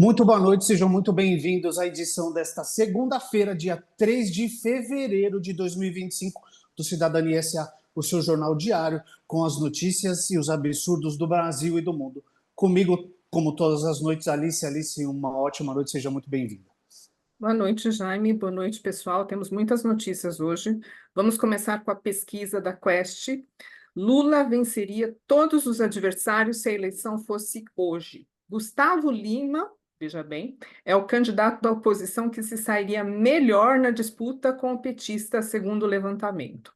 Muito boa noite, sejam muito bem-vindos à edição desta segunda-feira, dia 3 de fevereiro de 2025, do Cidadania S.A., o seu jornal diário, com as notícias e os absurdos do Brasil e do mundo. Comigo, como todas as noites, Alice. Alice, uma ótima noite, seja muito bem-vinda. Boa noite, Jaime. Boa noite, pessoal. Temos muitas notícias hoje. Vamos começar com a pesquisa da Quest. Lula venceria todos os adversários se a eleição fosse hoje. Gustavo Lima, veja bem, é o candidato da oposição que se sairia melhor na disputa com o petista, segundo o levantamento.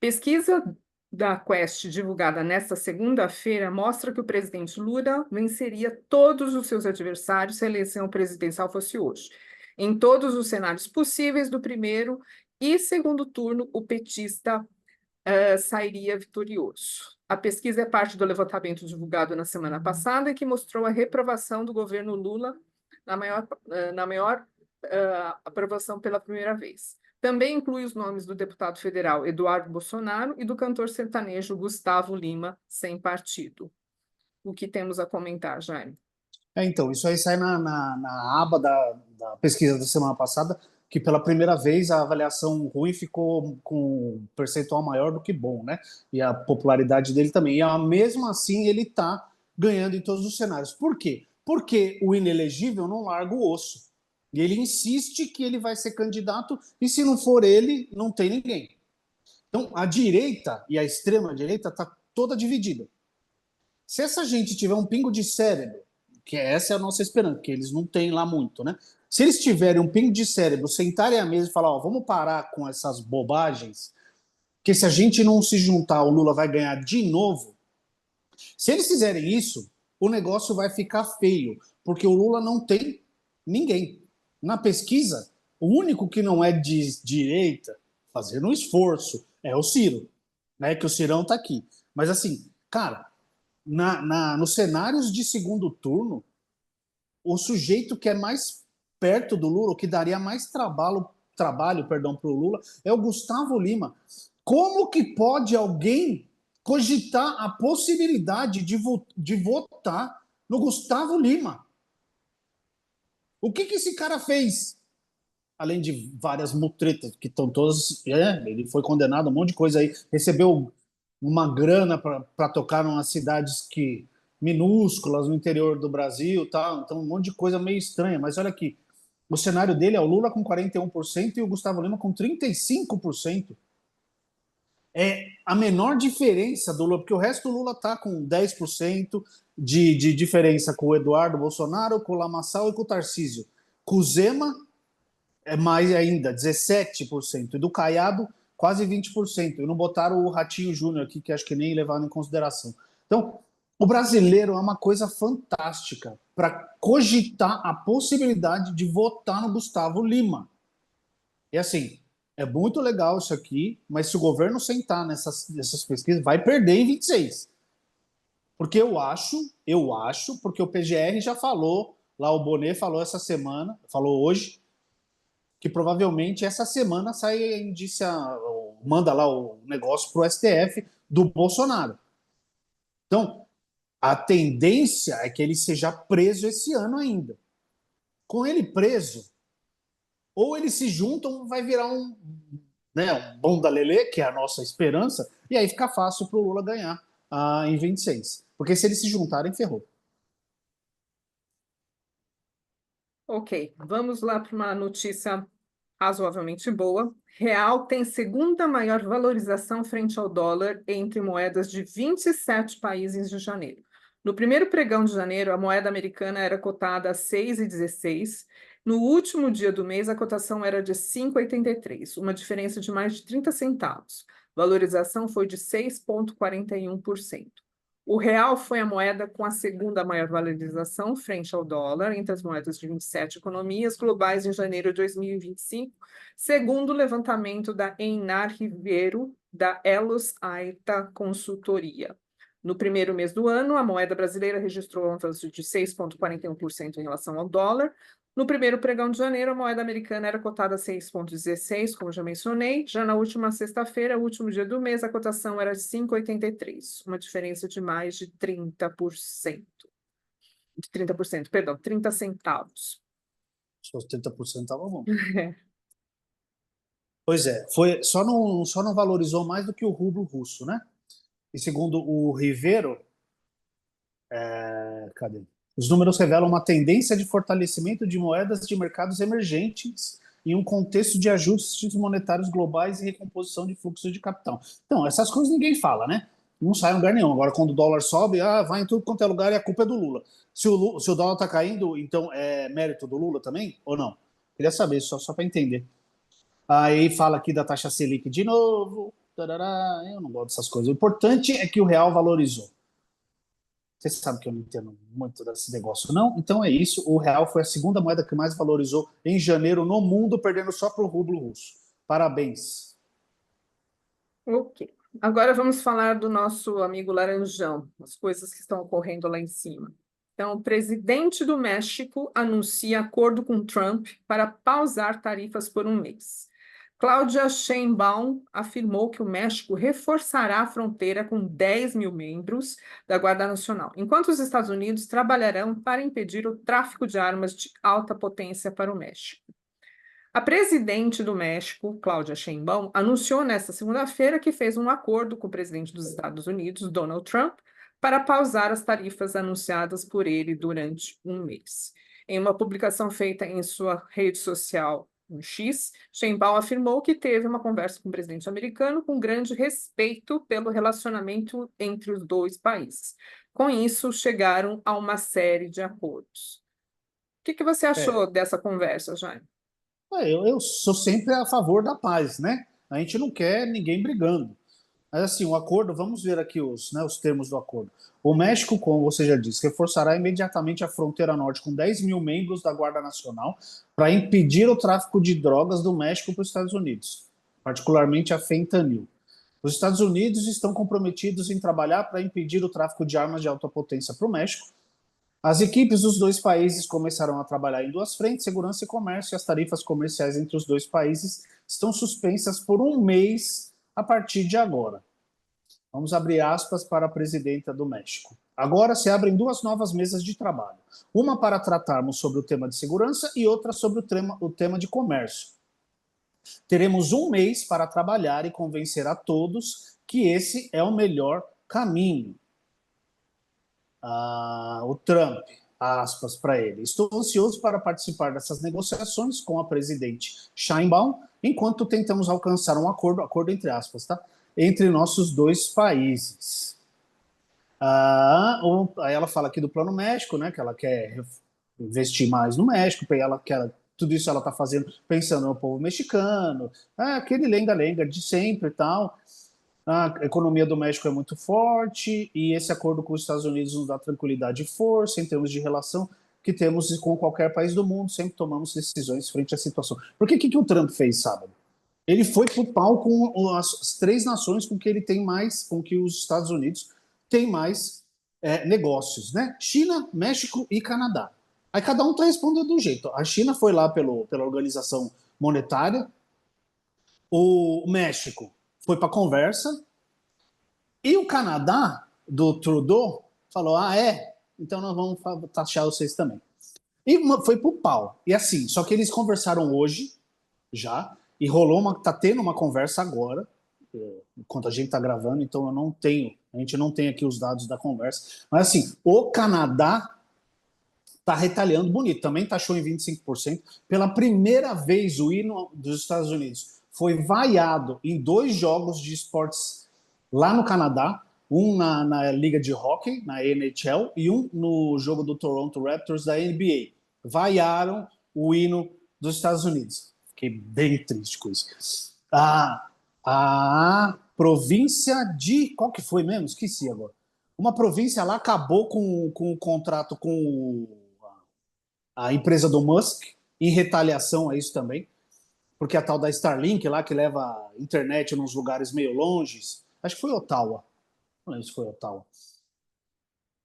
Pesquisa da Quest, divulgada nesta segunda-feira, mostra que o presidente Lula venceria todos os seus adversários se a eleição presidencial fosse hoje. Em todos os cenários possíveis do primeiro e segundo turno, o petista sairia vitorioso. A pesquisa é parte do levantamento divulgado na semana passada e que mostrou a reprovação do governo Lula na maior aprovação pela primeira vez. Também inclui os nomes do deputado federal Eduardo Bolsonaro e do cantor sertanejo Gustavo Lima, sem partido. O que temos a comentar, Jaime? Então, isso aí sai na aba da pesquisa da semana passada, que pela primeira vez a avaliação ruim ficou com um percentual maior do que bom, né? E a popularidade dele também. E mesmo assim ele está ganhando em todos os cenários. Por quê? Porque o inelegível não larga o osso. E ele insiste que ele vai ser candidato, e se não for ele, não tem ninguém. Então, a direita e a extrema-direita está toda dividida. Se essa gente tiver um pingo de cérebro, que essa é a nossa esperança, que eles não têm lá muito, né? Se eles tiverem um pingo de cérebro, sentarem à mesa e falar, ó, vamos parar com essas bobagens, que se a gente não se juntar, o Lula vai ganhar de novo. Se eles fizerem isso, o negócio vai ficar feio, porque o Lula não tem ninguém. Na pesquisa, o único que não é de direita, fazendo um esforço, é o Ciro, né? Que o Cirão tá aqui. Mas assim, cara, nos cenários de segundo turno, o sujeito que é mais perto do Lula, que daria mais trabalho para o Lula, é o Gustavo Lima. Como que pode alguém cogitar a possibilidade de votar no Gustavo Lima? O que esse cara fez? Além de várias mutretas que estão todas. Ele foi condenado a um monte de coisa aí, recebeu uma grana para tocar em umas cidades minúsculas no interior do Brasil, tal. Então um monte de coisa meio estranha. Mas olha aqui, o cenário dele é o Lula com 41% e o Gustavo Lima com 35%. É a menor diferença do Lula, porque o resto do Lula está com 10% de diferença com o Eduardo Bolsonaro, com o Lamaçal e com o Tarcísio. Com o Zema é mais ainda, 17%. E do Caiado, quase 20%. E não botaram o Ratinho Júnior aqui, que acho que nem levaram em consideração. Então, o brasileiro é uma coisa fantástica para cogitar a possibilidade de votar no Gustavo Lima. E assim, é muito legal isso aqui, mas se o governo sentar nessas pesquisas, vai perder em 26. Porque porque o PGR já falou, lá o Bonet falou essa semana, falou hoje, que provavelmente essa semana sai a indícia, manda lá o negócio para o STF do Bolsonaro. Então, a tendência é que ele seja preso esse ano ainda. Com ele preso, ou eles se juntam, vai virar um bom lelê, que é a nossa esperança, e aí fica fácil para o Lula ganhar em 26. Porque se eles se juntarem, ferrou. Ok, vamos lá para uma notícia razoavelmente boa. Real tem segunda maior valorização frente ao dólar entre moedas de 27 países de janeiro. No primeiro pregão de janeiro, a moeda americana era cotada a 6,16. No último dia do mês, a cotação era de 5,83, uma diferença de mais de 30 centavos. Valorização foi de 6,41%. O real foi a moeda com a segunda maior valorização frente ao dólar entre as moedas de 27 economias globais em janeiro de 2025, segundo o levantamento da Einar Ribeiro, da Elos Aita Consultoria. No primeiro mês do ano, a moeda brasileira registrou um avanço de 6,41% em relação ao dólar. No primeiro pregão de janeiro, a moeda americana era cotada a 6,16, como já mencionei. Já na última sexta-feira, o último dia do mês, a cotação era de 5,83, uma diferença de mais de 30%. de 30%, perdão, 30 centavos. Se fosse 30% estava bom. É. Pois é, só não valorizou mais do que o rublo russo, né? E segundo o Rivero, cadê? Os números revelam uma tendência de fortalecimento de moedas de mercados emergentes em um contexto de ajustes monetários globais e recomposição de fluxos de capital. Então, essas coisas ninguém fala, né? Não sai em lugar nenhum. Agora, quando o dólar sobe, vai em tudo quanto é lugar e a culpa é do Lula. Se o dólar está caindo, então é mérito do Lula também ou não? Queria saber, só para entender. Aí fala aqui da taxa Selic de novo. Tarará, eu não gosto dessas coisas. O importante é que o real valorizou. Você sabe que eu não entendo muito desse negócio, não? Então é isso. O real foi a segunda moeda que mais valorizou em janeiro no mundo, perdendo só para o rublo russo. Parabéns. Ok. Agora vamos falar do nosso amigo Laranjão, as coisas que estão ocorrendo lá em cima. Então, o presidente do México anuncia acordo com Trump para pausar tarifas por um mês. Cláudia Sheinbaum afirmou que o México reforçará a fronteira com 10 mil membros da Guarda Nacional, enquanto os Estados Unidos trabalharão para impedir o tráfico de armas de alta potência para o México. A presidente do México, Cláudia Sheinbaum, anunciou nesta segunda-feira que fez um acordo com o presidente dos Estados Unidos, Donald Trump, para pausar as tarifas anunciadas por ele durante um mês. Em uma publicação feita em sua rede social, no X, Sheinbaum afirmou que teve uma conversa com o presidente americano com grande respeito pelo relacionamento entre os dois países. Com isso, chegaram a uma série de acordos. O que você É, achou dessa conversa, Jaime? eu sou sempre a favor da paz, né? A gente não quer ninguém brigando. Mas assim, o acordo, vamos ver aqui os termos do acordo. O México, como você já disse, reforçará imediatamente a fronteira norte com 10 mil membros da Guarda Nacional para impedir o tráfico de drogas do México para os Estados Unidos, particularmente a fentanil. Os Estados Unidos estão comprometidos em trabalhar para impedir o tráfico de armas de alta potência para o México. As equipes dos dois países começaram a trabalhar em duas frentes, segurança e comércio, e as tarifas comerciais entre os dois países estão suspensas por um mês a partir de agora. Vamos abrir aspas para a presidenta do México. Agora se abrem duas novas mesas de trabalho. Uma para tratarmos sobre o tema de segurança e outra sobre o tema de comércio. Teremos um mês para trabalhar e convencer a todos que esse é o melhor caminho. O Trump, aspas para ele. Estou ansioso para participar dessas negociações com a presidente Sheinbaum, enquanto tentamos alcançar um acordo entre aspas, tá? Entre nossos dois países. Aí ela fala aqui do Plano México, né? Que ela quer investir mais no México, tudo isso ela está fazendo pensando no povo mexicano, aquele lenga-lenga de sempre e tal. A economia do México é muito forte e esse acordo com os Estados Unidos nos dá tranquilidade e força em termos de relação que temos com qualquer país do mundo, sempre tomamos decisões frente à situação. Por que o Trump fez sábado? Ele foi para o pau com as três nações com que ele tem mais, com que os Estados Unidos têm mais negócios, né? China, México e Canadá. Aí cada um está respondendo de um jeito. A China foi lá pela Organização Monetária, o México foi para a conversa, e o Canadá, do Trudeau, falou: então nós vamos taxar vocês também. E foi pro pau. E assim, só que eles conversaram hoje, já, e tá tendo uma conversa agora, enquanto a gente tá gravando, então a gente não tem aqui os dados da conversa. Mas assim, o Canadá tá retalhando bonito, também taxou em 25%. Pela primeira vez, o hino dos Estados Unidos foi vaiado em 2 jogos de esportes lá no Canadá, um na liga de hockey, na NHL, e um no jogo do Toronto Raptors da NBA. Vaiaram o hino dos Estados Unidos. Fiquei bem triste com isso. A província de... Qual que foi mesmo? Esqueci agora. Uma província lá acabou com o contrato com a empresa do Musk, em retaliação a isso também, porque a tal da Starlink lá, que leva internet nos lugares meio longes, acho que foi Ottawa, não lembro se foi Ottawa.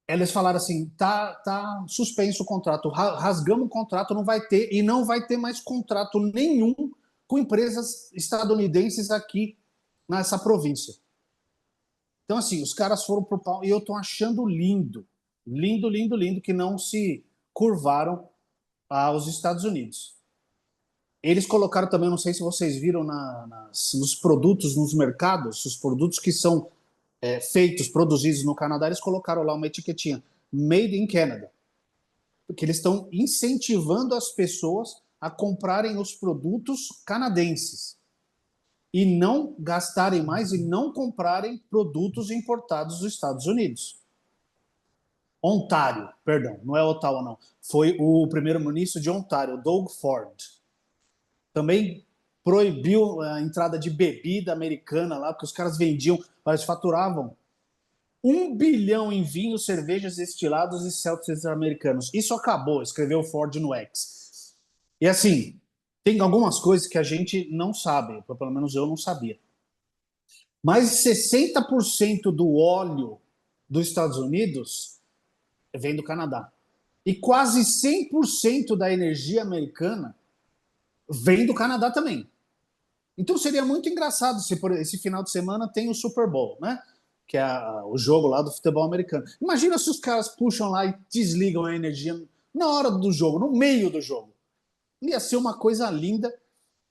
Eles falaram assim: tá suspenso o contrato, rasgamos o contrato, não vai ter, e não vai ter mais contrato nenhum com empresas estadunidenses aqui nessa província. Então, assim, os caras foram pro pau e eu tô achando lindo. lindo, lindo, lindo, que não se curvaram aos Estados Unidos. Eles colocaram também, não sei se vocês viram nos produtos, nos mercados, os produtos que são feitos, produzidos no Canadá, eles colocaram lá uma etiquetinha, Made in Canada, porque eles estão incentivando as pessoas a comprarem os produtos canadenses e não gastarem mais e não comprarem produtos importados dos Estados Unidos. Ontário, perdão, não é Ottawa, não. Foi o primeiro-ministro de Ontário, Doug Ford. Também proibiu a entrada de bebida americana lá, porque os caras vendiam, eles faturavam 1 bilhão em vinhos, cervejas destilados e seltzers americanos. Isso acabou, escreveu Ford no X. E assim, tem algumas coisas que a gente não sabe, pelo menos eu não sabia. Mais de 60% do óleo dos Estados Unidos vem do Canadá. E quase 100% da energia americana vem do Canadá também. Então seria muito engraçado se por esse final de semana tem o Super Bowl, né? Que é o jogo lá do futebol americano. Imagina se os caras puxam lá e desligam a energia na hora do jogo, no meio do jogo. Ia ser uma coisa linda,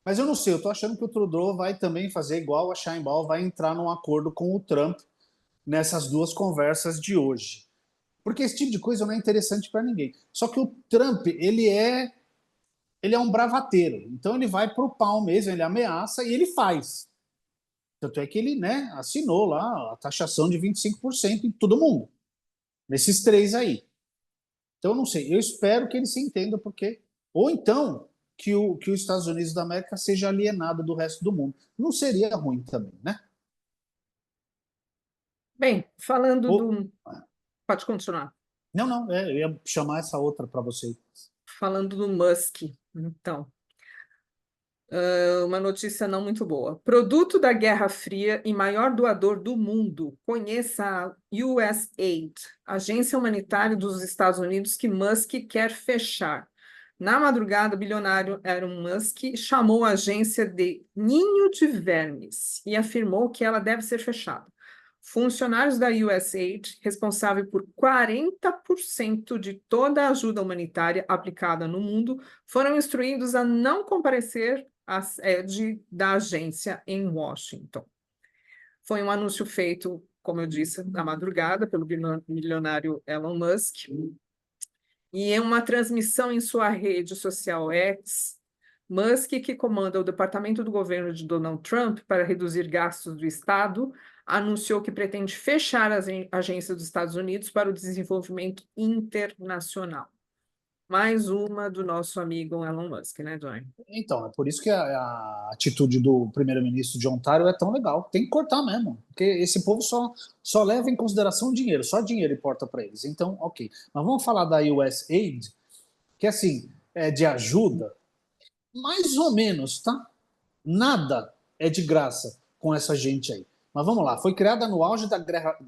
mas eu não sei, eu tô achando que o Trudeau vai também fazer igual a Sheinbaum, vai entrar num acordo com o Trump nessas duas conversas de hoje. Porque esse tipo de coisa não é interessante para ninguém. Só que o Trump, ele é um bravateiro. Então ele vai pro pau mesmo, ele ameaça e ele faz. Tanto é que ele, né, assinou lá a taxação de 25% em todo mundo. Nesses três aí. Então eu não sei, eu espero que ele se entenda porque ou então que os Estados Unidos da América seja alienado do resto do mundo. Não seria ruim também, né? Bem, falando Ou, do. Pode continuar. não, não, eu ia chamar essa outra para você. Falando do Musk, então. Uma notícia não muito boa. Produto da Guerra Fria e maior doador do mundo. Conheça a USAID, agência humanitária dos Estados Unidos que Musk quer fechar. Na madrugada, o bilionário Elon Musk chamou a agência de ninho de vermes e afirmou que ela deve ser fechada. Funcionários da USAID, responsável por 40% de toda a ajuda humanitária aplicada no mundo, foram instruídos a não comparecer à sede da agência em Washington. Foi um anúncio feito, como eu disse, na madrugada, pelo milionário Elon Musk, e em uma transmissão em sua rede social X, Musk, que comanda o departamento do governo de Donald Trump para reduzir gastos do Estado, anunciou que pretende fechar a agência dos Estados Unidos para o desenvolvimento internacional. Mais uma do nosso amigo Elon Musk, né, Joy? Então, é por isso que a atitude do primeiro-ministro de Ontário é tão legal. Tem que cortar mesmo, porque esse povo só leva em consideração o dinheiro, só dinheiro importa para eles. Então, ok. Mas vamos falar da USAID, que assim, é de ajuda, mais ou menos, tá? Nada é de graça com essa gente aí. Mas vamos lá, foi criada no auge da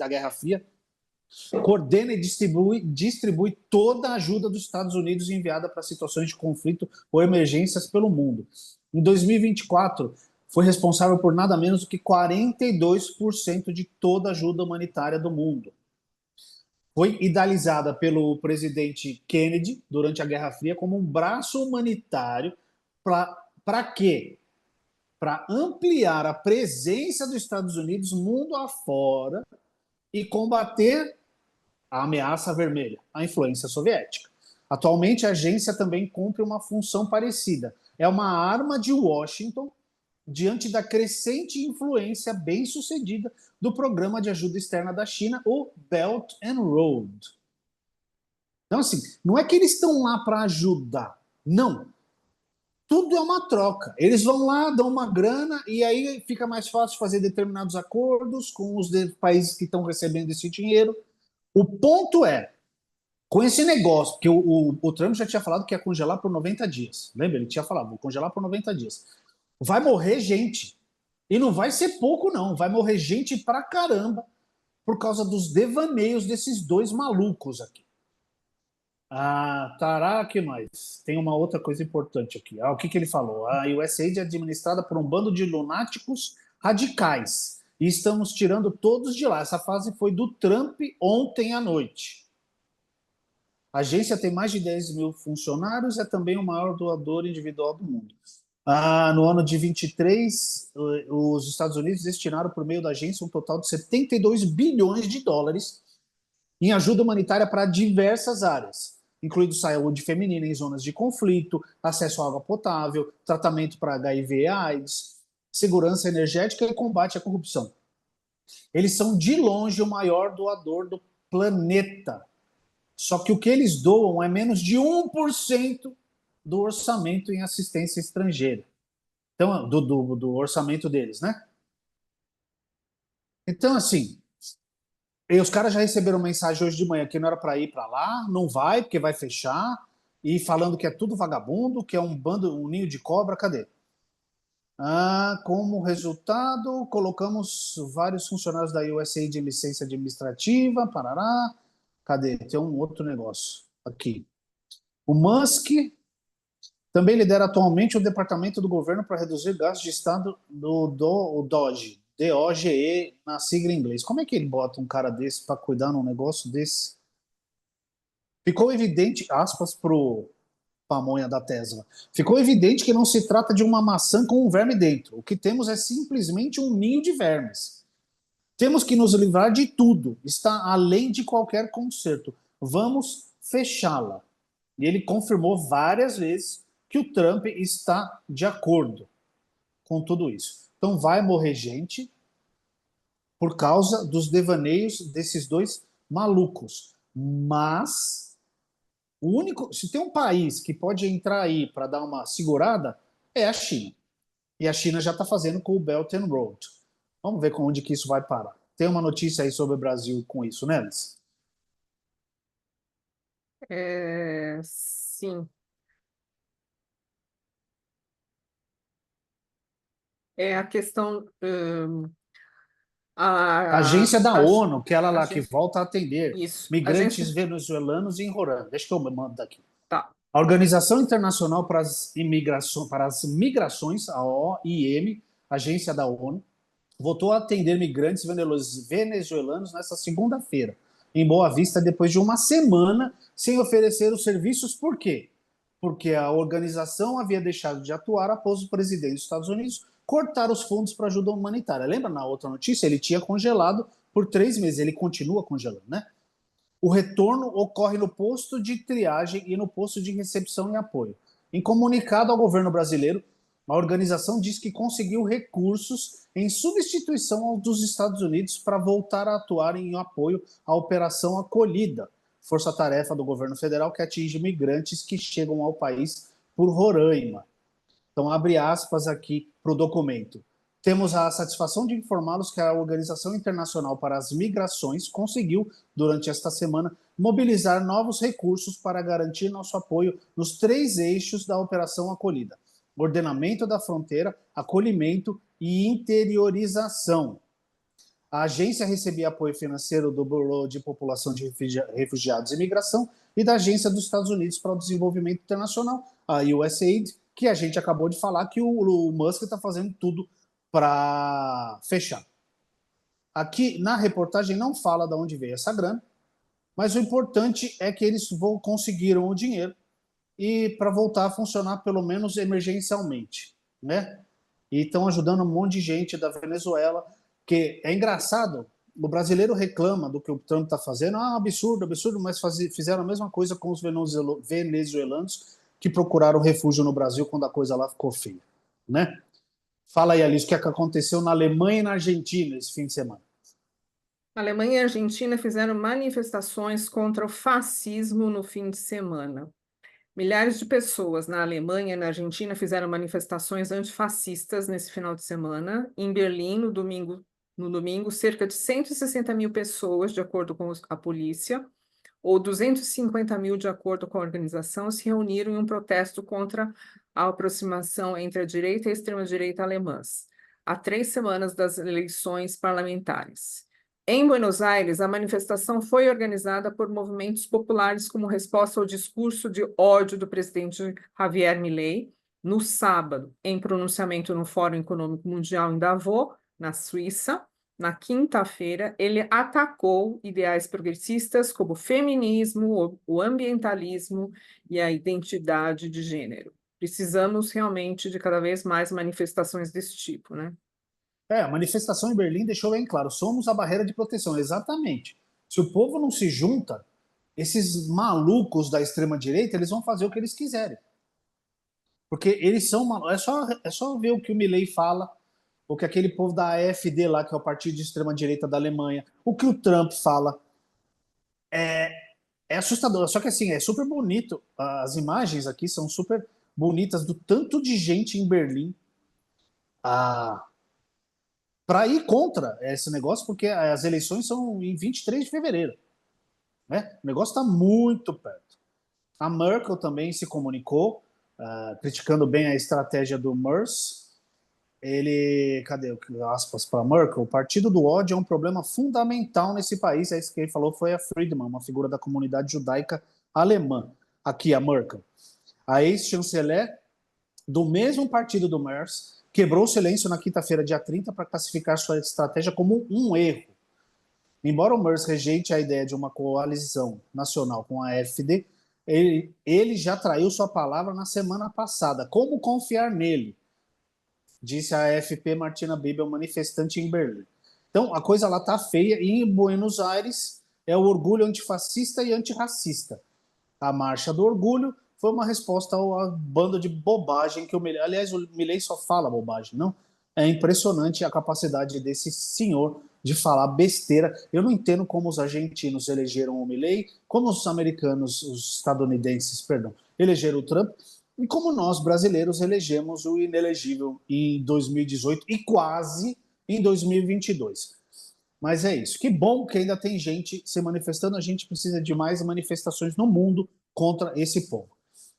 Guerra Fria, coordena e distribui toda a ajuda dos Estados Unidos enviada para situações de conflito ou emergências pelo mundo. Em 2024, foi responsável por nada menos do que 42% de toda a ajuda humanitária do mundo. Foi idealizada pelo presidente Kennedy durante a Guerra Fria como um braço humanitário para quê? Para ampliar a presença dos Estados Unidos mundo afora e combater a ameaça vermelha, a influência soviética. Atualmente, a agência também cumpre uma função parecida. É uma arma de Washington diante da crescente influência bem-sucedida do Programa de Ajuda Externa da China, o Belt and Road. Então, assim, não é que eles estão lá para ajudar, não. Tudo é uma troca. Eles vão lá, dão uma grana e aí fica mais fácil fazer determinados acordos com os países que estão recebendo esse dinheiro. O ponto é, com esse negócio, porque o Trump já tinha falado que ia congelar por 90 dias. Lembra? Ele tinha falado, vou congelar por 90 dias. Vai morrer gente. E não vai ser pouco, não. Vai morrer gente pra caramba por causa dos devaneios desses dois malucos aqui. Ah, tará, que mais? Tem uma outra coisa importante aqui. Ah, o que ele falou? A USAID é administrada por um bando de lunáticos radicais. E estamos tirando todos de lá. Essa fase foi do Trump ontem à noite. A agência tem mais de 10 mil funcionários, é também o maior doador individual do mundo. No ano de 23, os Estados Unidos destinaram, por meio da agência, um total de 72 bilhões de dólares em ajuda humanitária para diversas áreas, incluindo saúde feminina em zonas de conflito, acesso à água potável, tratamento para HIV e AIDS, segurança energética e combate à corrupção. Eles são, de longe, o maior doador do planeta. Só que o que eles doam é menos de 1% do orçamento em assistência estrangeira. Então, do orçamento deles, né? Então, assim, e os caras já receberam mensagem hoje de manhã que não era para ir para lá, não vai, porque vai fechar, e falando que é tudo vagabundo, que é um bando, um ninho de cobra, cadê? Como resultado, colocamos vários funcionários da USAID em licença administrativa, parará. Cadê? Tem um outro negócio aqui. O Musk também lidera atualmente o departamento do governo para reduzir gastos de Estado do DOGE, DOGE na sigla em inglês. Como é que ele bota um cara desse para cuidar num negócio desse? Ficou evidente, aspas pro pamonha da Tesla, ficou evidente que não se trata de uma maçã com um verme dentro. O que temos é simplesmente um ninho de vermes. Temos que nos livrar de tudo. Está além de qualquer conserto. Vamos fechá-la. E ele confirmou várias vezes que o Trump está de acordo com tudo isso. Então vai morrer gente por causa dos devaneios desses dois malucos. Mas o único, se tem um país que pode entrar aí para dar uma segurada, é a China. E a China já está fazendo com o Belt and Road. Vamos ver com onde que isso vai parar. Tem uma notícia aí sobre o Brasil com isso, né, Alice? Sim. É a questão. A agência da ONU, que ela a lá que gente, volta a atender isso. migrantes venezuelanos em Roraima. Deixa que eu mando daqui. Tá. A Organização Internacional para as Migrações, a OIM, agência da ONU, voltou a atender migrantes venezuelanos nesta segunda-feira, em Boa Vista, depois de uma semana sem oferecer os serviços. Por quê? Porque a organização havia deixado de atuar após o presidente dos Estados Unidos cortar os fundos para ajuda humanitária. Lembra na outra notícia? Ele tinha congelado por 3 meses, ele continua congelando, né? O retorno ocorre no posto de triagem e no posto de recepção e apoio. Em comunicado ao governo brasileiro, a organização diz que conseguiu recursos em substituição aos dos Estados Unidos para voltar a atuar em apoio à Operação Acolhida, força-tarefa do governo federal que atinge migrantes que chegam ao país por Roraima. Então, abre aspas aqui para o documento. Temos a satisfação de informá-los que a Organização Internacional para as Migrações conseguiu, durante esta semana, mobilizar novos recursos para garantir nosso apoio nos 3 eixos da Operação Acolhida: ordenamento da fronteira, acolhimento e interiorização. A agência recebia apoio financeiro do Bureau de População de Refugiados e Imigração e da Agência dos Estados Unidos para o Desenvolvimento Internacional, a USAID, que a gente acabou de falar que o Musk está fazendo tudo para fechar. Aqui na reportagem não fala de onde veio essa grana, mas o importante é que eles conseguiram o dinheiro e para voltar a funcionar pelo menos emergencialmente, né? E estão ajudando um monte de gente da Venezuela, que é engraçado, o brasileiro reclama do que o Trump está fazendo, absurdo, absurdo, mas fizeram a mesma coisa com os venezuelanos que procuraram refúgio no Brasil quando a coisa lá ficou feia, né? Fala aí, Alice, o que é que aconteceu na Alemanha e na Argentina esse fim de semana? Alemanha e Argentina fizeram manifestações contra o fascismo no fim de semana. Milhares de pessoas na Alemanha e na Argentina fizeram manifestações antifascistas nesse final de semana. Em Berlim, no domingo, cerca de 160 mil pessoas, de acordo com a polícia, ou 250 mil, de acordo com a organização, se reuniram em um protesto contra a aproximação entre a direita e a extrema-direita alemãs, há 3 semanas das eleições parlamentares. Em Buenos Aires, a manifestação foi organizada por movimentos populares como resposta ao discurso de ódio do presidente Javier Milei, no sábado, em pronunciamento no Fórum Econômico Mundial em Davos, na Suíça. na quinta-feira, ele atacou ideais progressistas como o feminismo, o ambientalismo e a identidade de gênero. Precisamos realmente de cada vez mais manifestações desse tipo, né? A manifestação em Berlim deixou bem claro: somos a barreira de proteção. Exatamente. Se o povo não se junta, esses malucos da extrema-direita, eles vão fazer o que eles quiserem. Porque eles são malucos. É só ver o que o Milei fala, o que aquele povo da AfD lá, que é o partido de extrema-direita da Alemanha, o que o Trump fala. É assustador. Só que assim, é super bonito. As imagens aqui são super bonitas do tanto de gente em Berlim para ir contra esse negócio, porque as eleições são em 23 de fevereiro. Né? O negócio está muito perto. A Merkel também se comunicou, criticando bem a estratégia do Merz. Cadê aspas para Merkel? O partido do ódio é um problema fundamental nesse país. É isso que ele falou, foi a Friedman, uma figura da comunidade judaica alemã. Aqui, a Merkel. A ex-chanceler do mesmo partido do Merz quebrou o silêncio na quinta-feira, dia 30, para classificar sua estratégia como um erro. Embora o Merz rejeite a ideia de uma coalizão nacional com a AfD, ele já traiu sua palavra na semana passada. Como confiar nele? Disse a AFP Martina Bibel, manifestante em Berlim. Então, a coisa lá tá feia. E em Buenos Aires é o orgulho antifascista e antirracista. A Marcha do Orgulho foi uma resposta ao bando de bobagem que o Milei... Aliás, o Milei só fala bobagem, não? É impressionante a capacidade desse senhor de falar besteira. Eu não entendo como os argentinos elegeram o Milei, como os americanos, os estadunidenses, perdão, elegeram o Trump, e como nós, brasileiros, elegemos o inelegível em 2018 e quase em 2022. Mas é isso. Que bom que ainda tem gente se manifestando. A gente precisa de mais manifestações no mundo contra esse povo.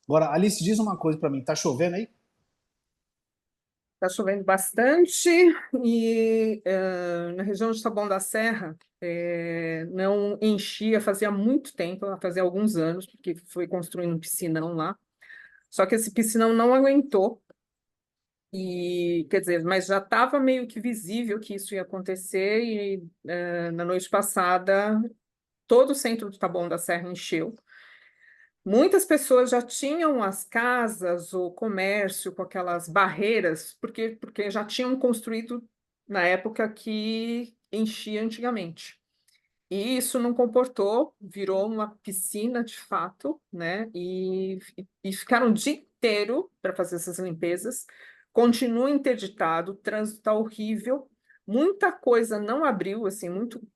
Agora, Alice, diz uma coisa para mim. Tá chovendo aí? Está chovendo bastante e na região de Taboão da Serra não enchia fazia muito tempo, fazia alguns anos, porque foi construindo um piscinão lá. Só que esse piscinão não aguentou e, quer dizer, mas já estava meio que visível que isso ia acontecer e na noite passada todo o centro do Taboão da Serra encheu. Muitas pessoas já tinham as casas, o comércio com aquelas barreiras, porque já tinham construído na época que enchia antigamente. E isso não comportou, virou uma piscina de fato, né? E ficaram o dia inteiro para fazer essas limpezas. Continua interditado, o trânsito está horrível. Muita coisa não abriu, assim,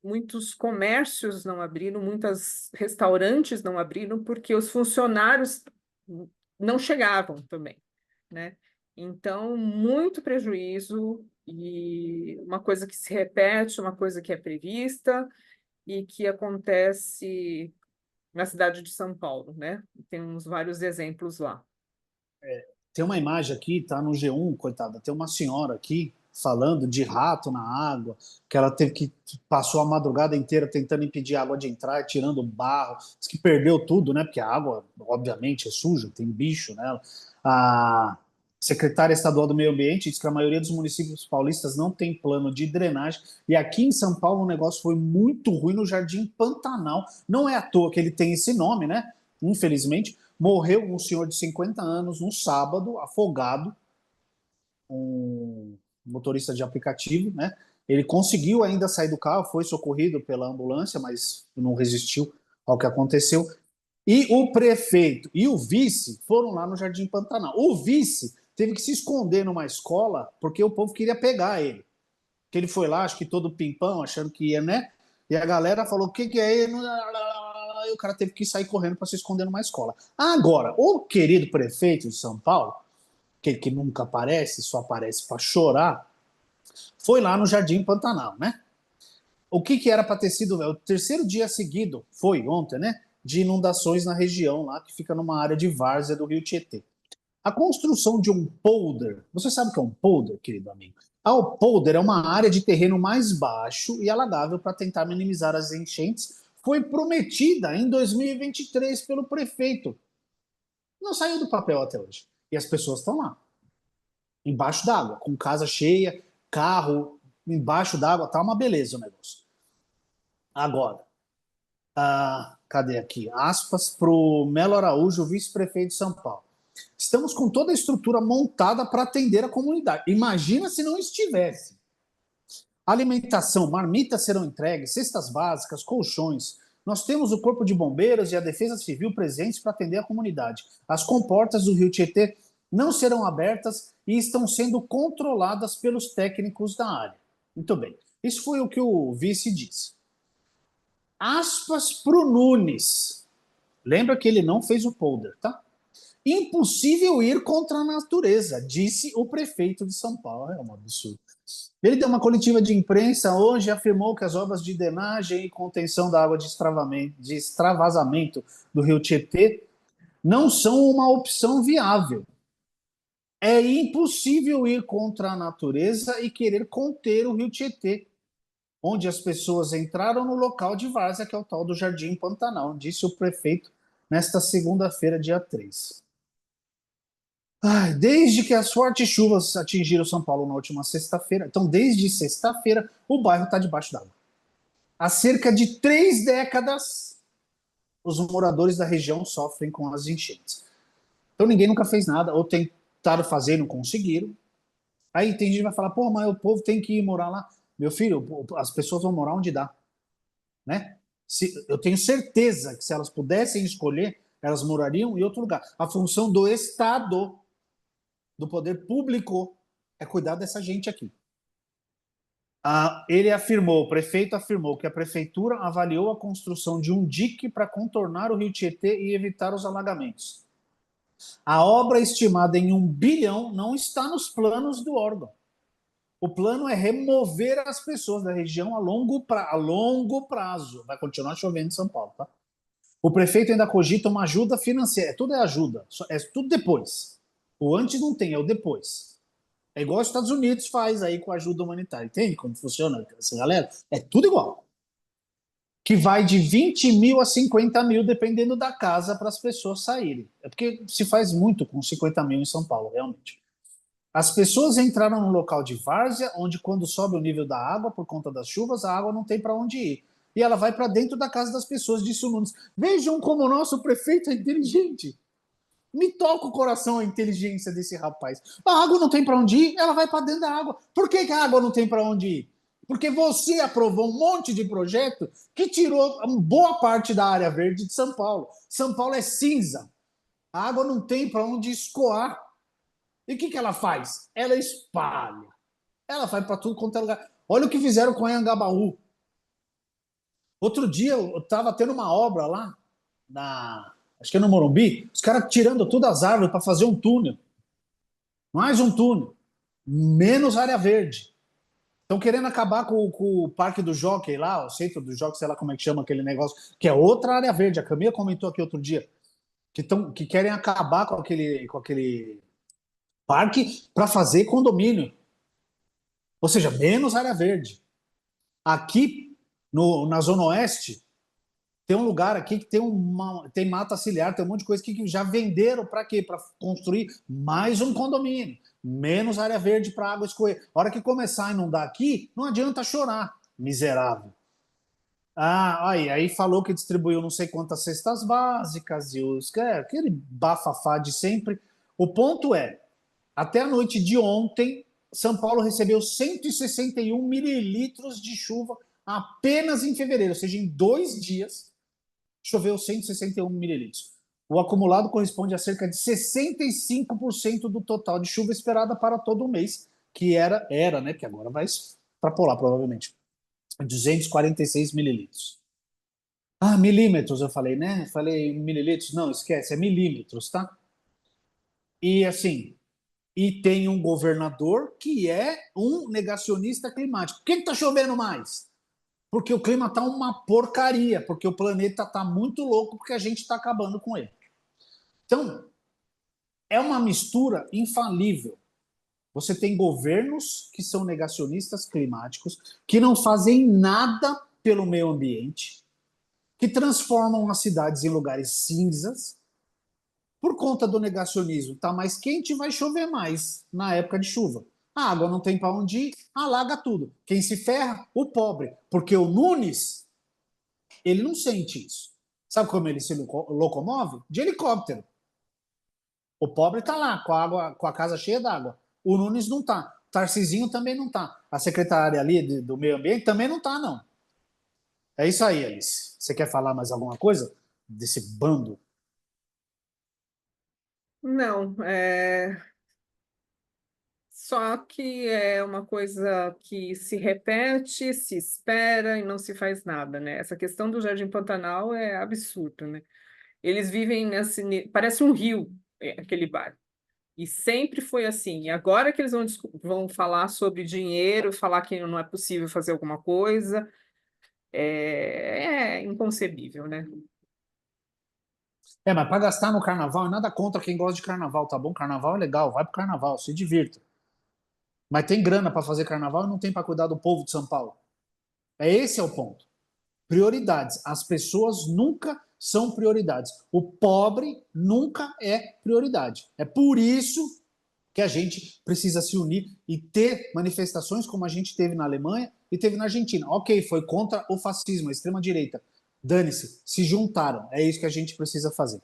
muitos comércios não abriram, muitos restaurantes não abriram, porque os funcionários não chegavam também, né? Então, muito prejuízo e uma coisa que se repete, uma coisa que é prevista e que acontece na cidade de São Paulo, né? Temos vários exemplos lá. Tem uma imagem aqui, tá no G1, coitada. Tem uma senhora aqui falando de rato na água, que ela teve que passou a madrugada inteira tentando impedir a água de entrar, tirando barro. Diz que perdeu tudo, né? Porque a água, obviamente, é suja, tem bicho nela. A secretária estadual do Meio Ambiente diz que a maioria dos municípios paulistas não tem plano de drenagem. E aqui em São Paulo o negócio foi muito ruim no Jardim Pantanal. Não é à toa que ele tem esse nome, né? Infelizmente. Morreu um senhor de 50 anos no sábado, afogado, um motorista de aplicativo, né? Ele conseguiu ainda sair do carro, foi socorrido pela ambulância, mas não resistiu ao que aconteceu. E o prefeito e o vice foram lá no Jardim Pantanal. O vice teve que se esconder numa escola porque o povo queria pegar ele. Que ele foi lá, acho que todo pimpão, achando que ia, né? E a galera falou: o que, que é ele? E o cara teve que sair correndo para se esconder numa escola. Agora, o querido prefeito de São Paulo, que nunca aparece, só aparece para chorar, foi lá no Jardim Pantanal, né? O que era para ter sido o terceiro dia seguido, foi ontem, né? De inundações na região lá, que fica numa área de várzea do Rio Tietê. A construção de um polder, você sabe o que é um polder, querido amigo? O polder é uma área de terreno mais baixo e alagável para tentar minimizar as enchentes. Foi prometida em 2023 pelo prefeito. Não saiu do papel até hoje. E as pessoas estão lá, embaixo d'água, com casa cheia, carro embaixo d'água, tá uma beleza o negócio. Agora, cadê aqui? Aspas para o Melo Araújo, vice-prefeito de São Paulo. Estamos com toda a estrutura montada para atender a comunidade. Imagina se não estivesse. Alimentação, marmitas serão entregues, cestas básicas, colchões. Nós temos o Corpo de Bombeiros e a Defesa Civil presentes para atender a comunidade. As comportas do Rio Tietê não serão abertas e estão sendo controladas pelos técnicos da área. Muito bem. Isso foi o que o vice disse. Aspas para o Nunes. Lembra que ele não fez o polder, tá? Impossível ir contra a natureza, disse o prefeito de São Paulo. É um absurdo. Ele deu uma coletiva de imprensa hoje e afirmou que as obras de drenagem e contenção da água de extravasamento do rio Tietê não são uma opção viável. É impossível ir contra a natureza e querer conter o rio Tietê, onde as pessoas entraram no local de várzea, que é o tal do Jardim Pantanal, disse o prefeito nesta segunda-feira, dia 3. Desde que as fortes chuvas atingiram São Paulo na última sexta-feira, então desde sexta-feira, o bairro está debaixo d'água. Há cerca de 3 décadas, os moradores da região sofrem com as enchentes. Então ninguém nunca fez nada, ou tentaram fazer e não conseguiram. Aí tem gente que vai falar, pô, mas o povo tem que ir morar lá. Meu filho, as pessoas vão morar onde dá. Né? Eu tenho certeza que se elas pudessem escolher, elas morariam em outro lugar. A função do Estado, do poder público, é cuidar dessa gente aqui. O prefeito afirmou que a prefeitura avaliou a construção de um dique para contornar o rio Tietê e evitar os alagamentos. A obra estimada em 1 bilhão não está nos planos do órgão. O plano é remover as pessoas da região a longo prazo. Vai continuar chovendo em São Paulo, tá? O prefeito ainda cogita uma ajuda financeira. Tudo é ajuda, é tudo depois. O antes não tem, é o depois. É igual os Estados Unidos faz aí com a ajuda humanitária. Entende como funciona essa galera? É tudo igual. Que vai de 20 mil a 50 mil, dependendo da casa, para as pessoas saírem. É porque se faz muito com 50 mil em São Paulo, realmente. As pessoas entraram no local de várzea, onde quando sobe o nível da água, por conta das chuvas, a água não tem para onde ir. E ela vai para dentro da casa das pessoas, disse o Nunes. Vejam como o nosso prefeito é inteligente. Me toca o coração a inteligência desse rapaz. A água não tem para onde ir, ela vai para dentro da água. Por que a água não tem para onde ir? Porque você aprovou um monte de projeto que tirou boa parte da área verde de São Paulo. São Paulo é cinza. A água não tem para onde escoar. E o que ela faz? Ela espalha. Ela vai para tudo quanto é lugar. Olha o que fizeram com a Anhangabaú. Outro dia eu estava tendo uma obra lá, acho que é no Morumbi, os caras tirando todas as árvores para fazer um túnel. Mais um túnel. Menos área verde. Estão querendo acabar com o Parque do Jockey lá, o Centro do Jockey, sei lá como é que chama aquele negócio, que é outra área verde. A Camila comentou aqui outro dia que querem acabar com aquele parque para fazer condomínio. Ou seja, menos área verde. Aqui, na Zona Oeste, tem um lugar aqui que tem mata ciliar, tem um monte de coisa que já venderam para quê? Para construir mais um condomínio. Menos área verde para água escorrer. A hora que começar a inundar aqui, não adianta chorar, miserável. Aí falou que distribuiu não sei quantas cestas básicas e aquele bafafá de sempre. O ponto é, até a noite de ontem, São Paulo recebeu 161 mililitros de chuva apenas em fevereiro, ou seja, em 2 dias, choveu 161 mililitros. O acumulado corresponde a cerca de 65% do total de chuva esperada para todo o mês, que era, né? Que agora vai extrapolar, provavelmente. 246 mililitros. Milímetros, eu falei, né? Falei mililitros. Não, esquece, é milímetros, tá? E assim, e tem um governador que é um negacionista climático. Por que está chovendo mais? Porque o clima está uma porcaria, porque o planeta está muito louco, porque a gente está acabando com ele. Então, é uma mistura infalível. Você tem governos que são negacionistas climáticos, que não fazem nada pelo meio ambiente, que transformam as cidades em lugares cinzas. Por conta do negacionismo, está mais quente, vai chover mais na época de chuva. a água não tem para onde ir, alaga tudo. Quem se ferra? O pobre. Porque o Nunes, ele não sente isso. Sabe como ele se locomove? De helicóptero. O pobre está lá, com a água, com a casa cheia d'água. O Nunes não está. Tarcisinho também não está. A secretária ali do meio ambiente também não está, não. É isso aí, Alice. Você quer falar mais alguma coisa desse bando? Não, só que é uma coisa que se repete, se espera e não se faz nada, né? Essa questão do Jardim Pantanal é absurdo, né? Eles vivem parece um rio, aquele bairro. E sempre foi assim. E agora que eles vão falar sobre dinheiro, falar que não é possível fazer alguma coisa, é inconcebível, né? Mas para gastar no carnaval, é nada contra quem gosta de carnaval, tá bom? Carnaval é legal, vai pro carnaval, se divirta. Mas tem grana para fazer carnaval e não tem para cuidar do povo de São Paulo. Esse é o ponto. Prioridades. As pessoas nunca são prioridades. O pobre nunca é prioridade. É por isso que a gente precisa se unir e ter manifestações como a gente teve na Alemanha e teve na Argentina. Ok, foi contra o fascismo, a extrema-direita. Dane-se, se juntaram. É isso que a gente precisa fazer.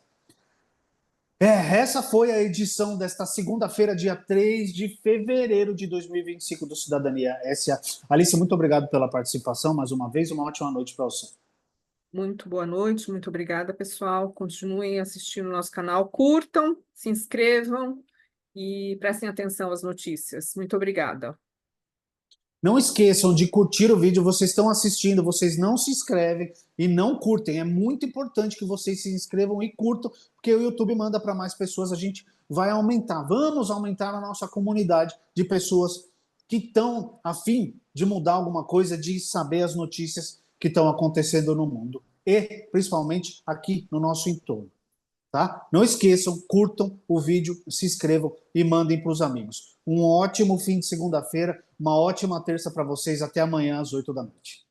Essa foi a edição desta segunda-feira, dia 3 de fevereiro de 2025 do Cidadania SA. Alice, muito obrigado pela participação mais uma vez. Uma ótima noite para você. Muito boa noite, muito obrigada, pessoal. Continuem assistindo o nosso canal, curtam, se inscrevam e prestem atenção às notícias. Muito obrigada. Não esqueçam de curtir o vídeo. Vocês estão assistindo, vocês não se inscrevem e não curtem. É muito importante que vocês se inscrevam e curtam, porque o YouTube manda para mais pessoas. A gente vai aumentar. Vamos aumentar a nossa comunidade de pessoas que estão a fim de mudar alguma coisa, de saber as notícias que estão acontecendo no mundo e principalmente aqui no nosso entorno. Tá? Não esqueçam, curtam o vídeo, se inscrevam e mandem para os amigos. Um ótimo fim de segunda-feira, uma ótima terça para vocês. Até amanhã às 8 da noite.